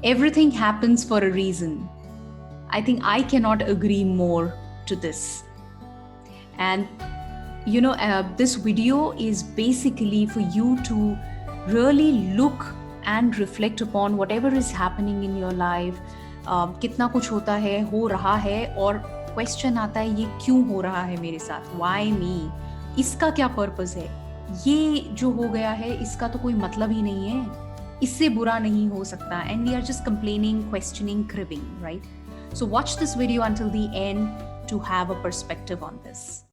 Everything happens for a reason. I think I cannot agree more to this. And this video is basically for you to really look and reflect upon whatever is happening in your life. कितना कुछ होता है, हो रहा है, और question आता है ये क्यों हो रहा है मेरे साथ, वाई मी, इसका क्या पर्पस है, ये जो हो गया है इसका तो कोई मतलब ही नहीं है, इससे बुरा नहीं हो सकता, and we are just complaining, questioning, cribbing, right? So watch this video until the end to have a perspective on this.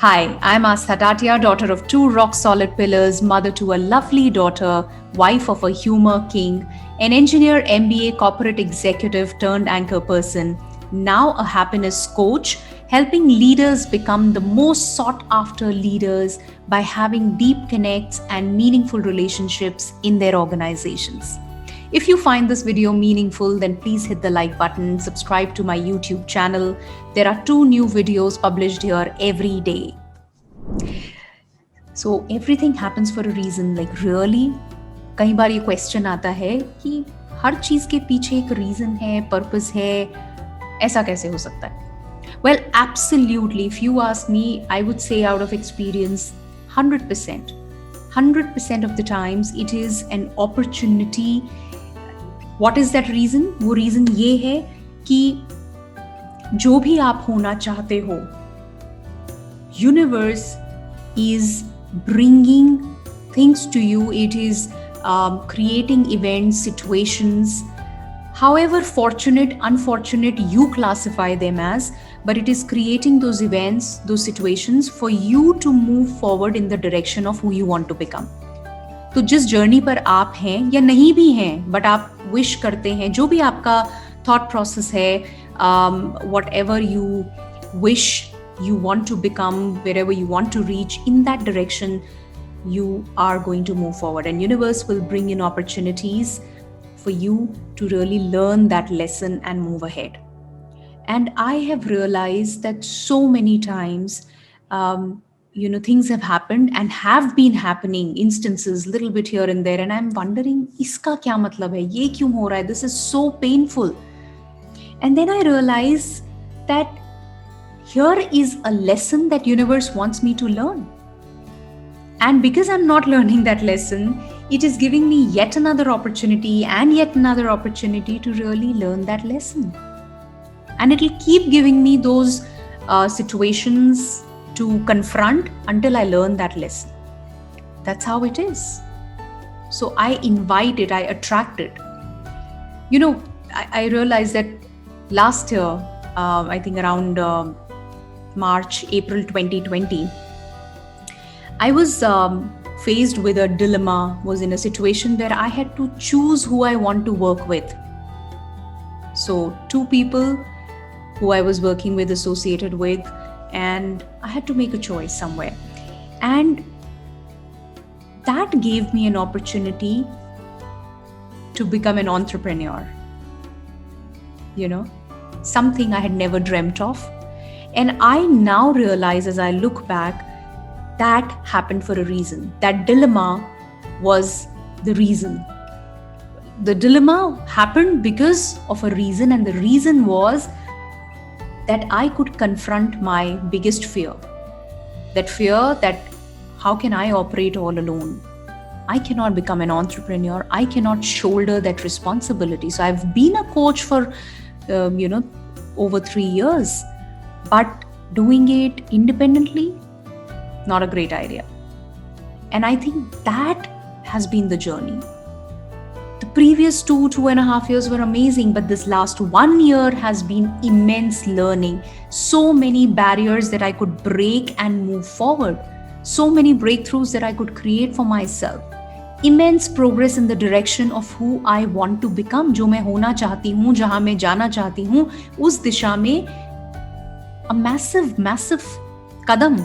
Hi, I'm Astha Tatia, daughter of two rock-solid pillars, mother to a lovely daughter, wife of a humor king, an engineer, MBA, corporate executive turned anchor person, now a happiness coach, helping leaders become the most sought-after leaders by having deep connects and meaningful relationships in their organizations. If you find this video meaningful, then please hit the like button, subscribe to my YouTube channel. There are 2 new videos published here every day. So everything happens for a reason. Like really, कई बार ये question आता है कि हर चीज के पीछे एक reason है, purpose है, ऐसा कैसे हो सकता है? Well, absolutely. If you ask me, I would say out of experience, 100%. 100% of the times it is an opportunity. What is that reason? वो reason ये है कि जो भी आप होना चाहते हो, universe is bringing things to you. It is creating events, situations, however fortunate, unfortunate you classify them as, but it is creating those events, those situations for you to move forward in the direction of who you want to become. तो जिस journey पर आप हैं या नहीं भी हैं, but आप विश करते हैं, जो भी आपका थॉट प्रोसेस है, whatever you wish you want to become, wherever you want to reach, in that direction you are going to move forward, and universe will bring in opportunities for you to really learn that lesson and move ahead. And I have realized that so many times things have happened and have been happening, instances little bit here and there, and I'm wondering iska kya matlab hai, ye kyun ho raha hai, this is so painful. And then I realize that here is a lesson that universe wants me to learn, and because I'm not learning that lesson, it is giving me yet another opportunity and yet another opportunity to really learn that lesson, and it will keep giving me those situations to confront until I learn that lesson. That's how it is. So I invite it, I attract it. I realized that last year, I think around March, April 2020, I was faced with a dilemma, was in a situation where I had to choose who I want to work with. So 2 people who I was working with, associated with, and I had to make a choice somewhere. And that gave me an opportunity to become an entrepreneur. Something I had never dreamt of. And I now realize, as I look back, that happened for a reason. That dilemma was the reason. The dilemma happened because of a reason, and the reason was that I could confront my biggest fear. That fear that how can I operate all alone? I cannot become an entrepreneur. I cannot shoulder that responsibility. So I've been a coach for, over 3 years, but doing it independently, not a great idea. And I think that has been the journey. The previous 2.5 years were amazing, but this last 1 year has been immense learning. So many barriers that I could break and move forward. So many breakthroughs that I could create for myself. Immense progress in the direction of who I want to become. जो मैं होना चाहती हूँ, जहाँ मैं जाना चाहती हूँ, उस दिशा में a massive kadam.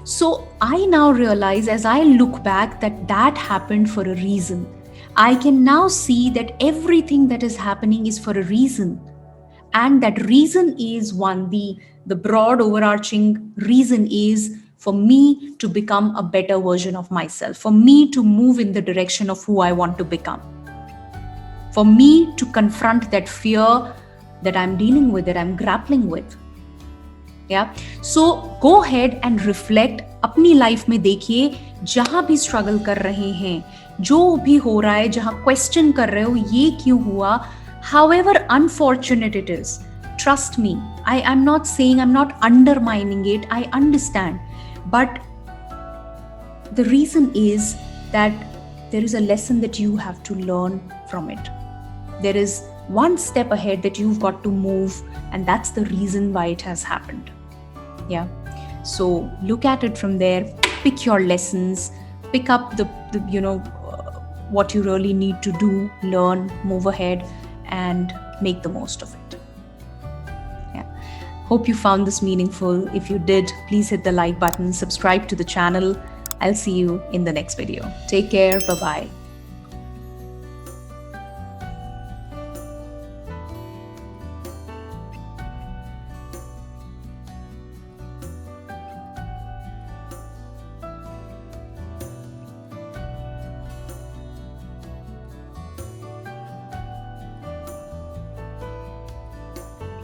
So I now realize, as I look back, that happened for a reason. I can now see that everything that is happening is for a reason. And that reason is one, the the broad overarching reason is for me to become a better version of myself, for me to move in the direction of who I want to become, for me to confront that fear that I'm dealing with, that I'm grappling with. Yeah. So go ahead and reflect. अपनी life में देखिए, जहां भी struggle कर रहे हैं, जो भी हो रहा है, जहां क्वेश्चन कर रहे हो ये क्यों हुआ, however unfortunate it is, trust me, I'm not saying, I'm not undermining it, I understand, but the reason is that there is a lesson that you have to learn from it. There is one step ahead that you've got to move, and that's the reason why it has happened. Yeah. So look at it from there, pick your lessons, pick up the what you really need to do, learn, move ahead, and make the most of it. Yeah. Hope you found this meaningful. If you did, please hit the like button, subscribe to the channel. I'll see you in the next video. Take care. Bye-bye.